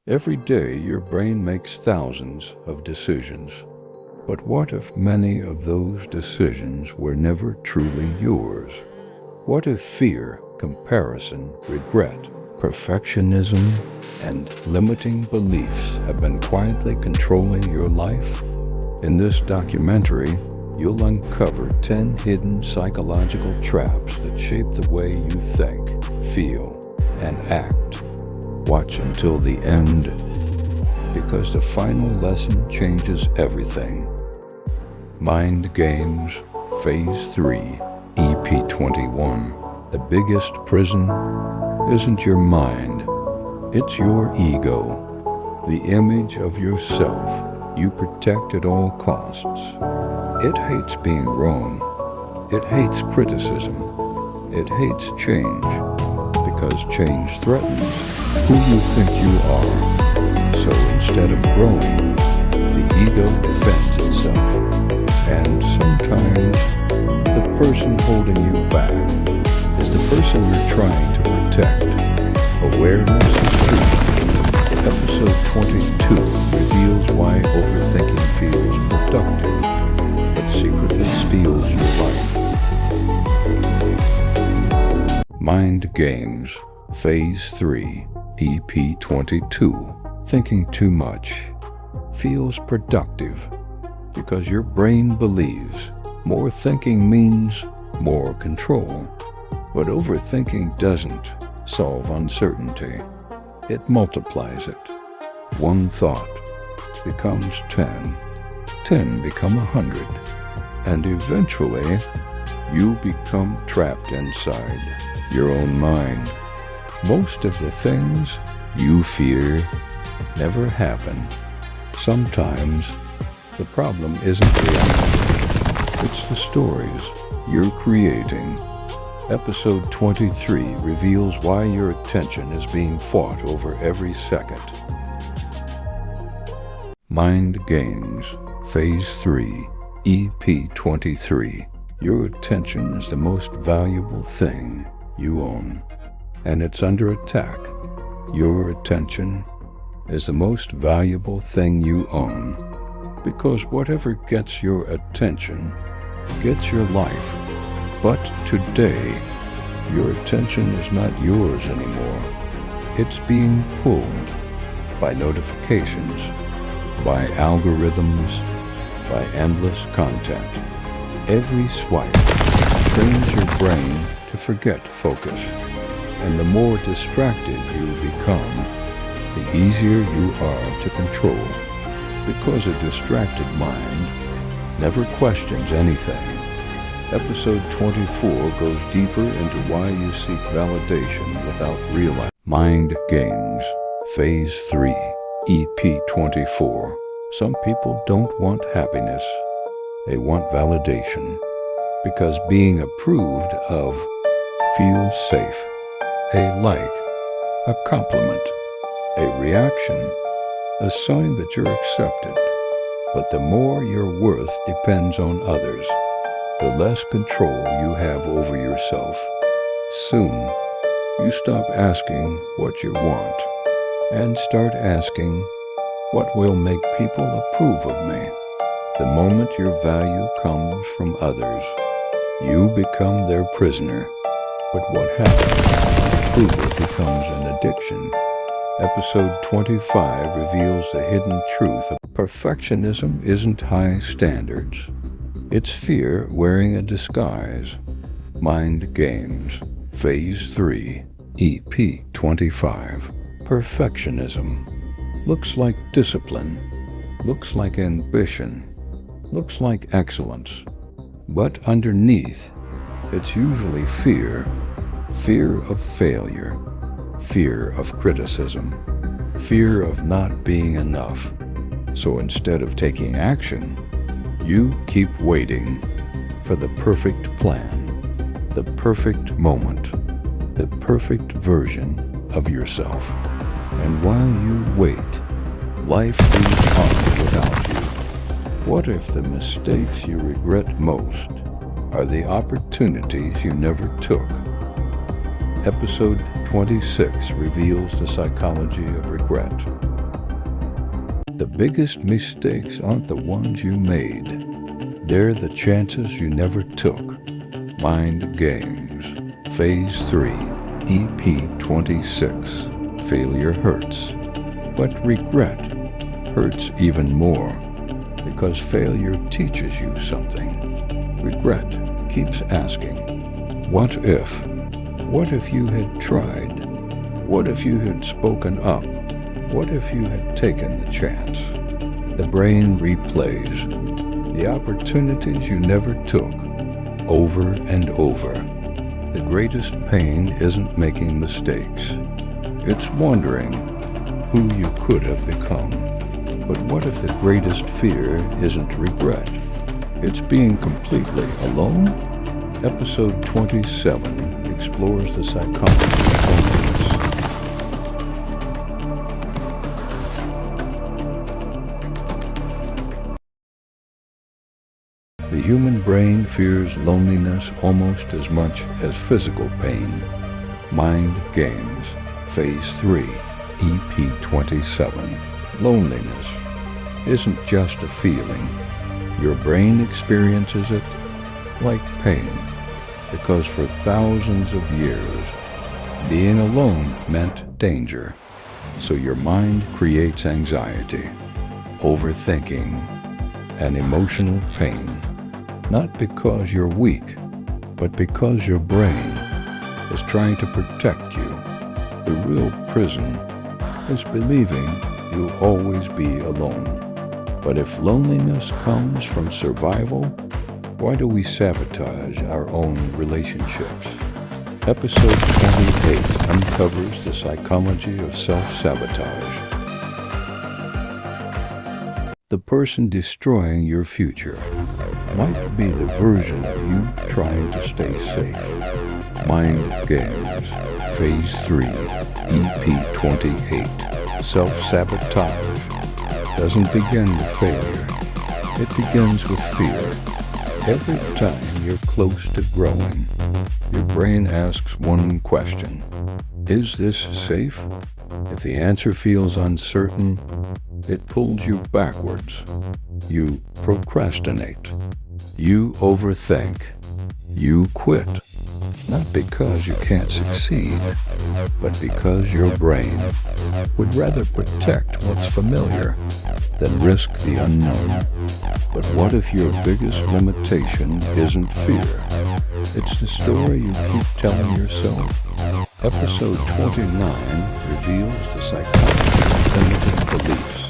Every day your brain makes thousands of decisions. But what if many of those decisions were never truly yours? What if fear, comparison, regret, perfectionism, and limiting beliefs have been quietly controlling your life? In this documentary, you'll uncover 10 hidden psychological traps that shape the way you think, feel, and act. Watch until the end, because the final lesson changes everything. Mind Games, Phase 3, EP 21. The biggest prison isn't your mind, it's your ego, the image of yourself you protect at all costs. It hates being wrong. It hates criticism. It hates change, because change threatens who you think you are. So instead of growing, the ego defends itself. And sometimes the person holding you back is the person you're trying to protect. Awareness is truth. Episode 22 reveals why overthinking feels productive, but secretly steals your life. Mind Games, Phase 3, EP 22. Thinking too much feels productive because your brain believes more thinking means more control. But overthinking doesn't solve uncertainty. It multiplies it. One thought becomes 10. 10 become 100. And eventually, you become trapped inside your own mind. Most of the things you fear never happen. Sometimes the problem isn't reality. It's the stories you're creating. Episode 23 reveals why your attention is being fought over every second. Mind Games, Phase 3, EP 23. Your attention is the most valuable thing you own, and it's under attack. Your attention is the most valuable thing you own, because whatever gets your attention gets your life. But today, your attention is not yours anymore. It's being pulled by notifications, by algorithms, by endless content. Every swipe trains your brain to forget focus. And the more distracted you become, the easier you are to control. Because a distracted mind never questions anything. Episode 24 goes deeper into why you seek validation without realizing. Mind Games, Phase 3, EP 24. Some people don't want happiness. They want validation, because being approved of feels safe. A like, a compliment, a reaction, a sign that you're accepted. But the more your worth depends on others, the less control you have over yourself. Soon, you stop asking what you want and start asking, what will make people approve of me? The moment your value comes from others, you become their prisoner. But what happens? Approval becomes an addiction. Episode 25 reveals the hidden truth of perfectionism isn't high standards. It's fear wearing a disguise. Mind Games, Phase 3, EP 25. Perfectionism looks like discipline, looks like ambition, looks like excellence. But underneath, it's usually fear. Fear of failure, fear of criticism, fear of not being enough. So instead of taking action, you keep waiting for the perfect plan, the perfect moment, the perfect version of yourself. And while you wait, life goes on without you. What if the mistakes you regret most are the opportunities you never took? Episode 26 reveals the psychology of regret. The biggest mistakes aren't the ones you made. They're the chances you never took. Mind Games, Phase 3, EP 26. Failure hurts, but regret hurts even more, because failure teaches you something. Regret keeps asking, what if? What if you had tried? What if you had spoken up? What if you had taken the chance? The brain replays the opportunities you never took over and over. The greatest pain isn't making mistakes. It's wondering who you could have become. But what if the greatest fear isn't regret? It's being completely alone? Episode 27 explores the psychology of loneliness. The human brain fears loneliness almost as much as physical pain. Mind Games, Phase 3, EP 27. Loneliness isn't just a feeling. Your brain experiences it like pain, because for thousands of years, being alone meant danger. So your mind creates anxiety, overthinking, and emotional pain. Not because you're weak, but because your brain is trying to protect you. The real prison is believing you'll always be alone. But if loneliness comes from survival, why do we sabotage our own relationships? Episode 28 uncovers the psychology of self-sabotage. The person destroying your future might be the version of you trying to stay safe. Mind Games, Phase 3, EP 28. Self-sabotage doesn't begin with failure. It begins with fear. Every time you're close to growing, your brain asks one question: is this safe? If the answer feels uncertain, it pulls you backwards. You procrastinate. You overthink. You quit. Not because you can't succeed, but because your brain would rather protect what's familiar than risk the unknown. But what if your biggest limitation isn't fear? It's the story you keep telling yourself. Episode 29 reveals the psychology of limiting beliefs.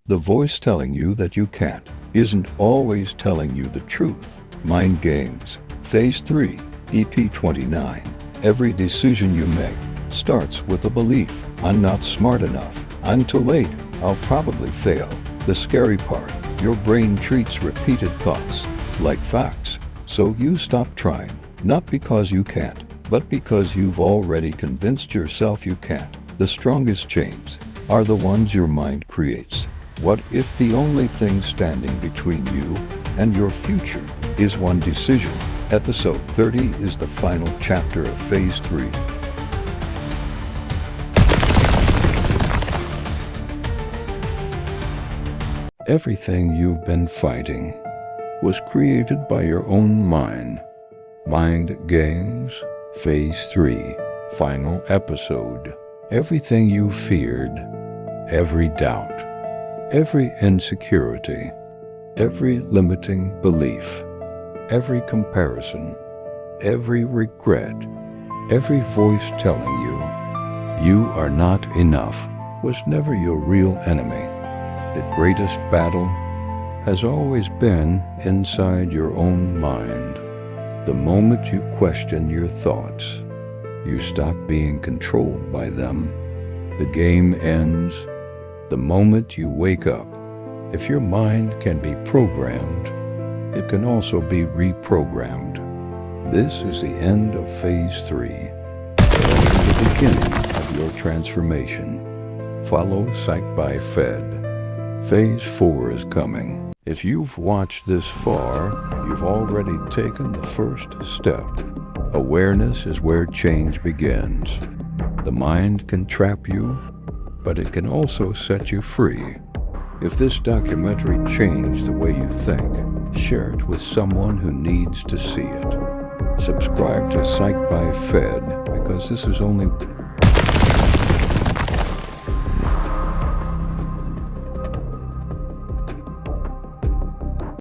The voice telling you that you can't isn't always telling you the truth. Mind Games, Phase 3, EP 29. Every decision you make starts with a belief. I'm not smart enough. I'm too late. I'll probably fail. The scary part, your brain treats repeated thoughts like facts. So you stop trying, not because you can't, but because you've already convinced yourself you can't. The strongest chains are the ones your mind creates. What if the only thing standing between you and your future is one decision? Episode 30 is the final chapter of Phase 3. Everything you've been fighting was created by your own mind. Mind Games, Phase 3, final episode. Everything you feared, every doubt, every insecurity, every limiting belief, every comparison, every regret, every voice telling you you are not enough was never your real enemy. The greatest battle has always been inside your own mind. The moment you question your thoughts, you stop being controlled by them. The game ends the moment you wake up. If your mind can be programmed, it can also be reprogrammed. This is the end of Phase 3, the beginning of your transformation. Follow PsychByFed. Phase 4 is coming. If you've watched this far, you've already taken the first step. Awareness is where change begins. The mind can trap you, but it can also set you free. If this documentary changed the way you think, share it with someone who needs to see it. Subscribe to PsychByFed because this is only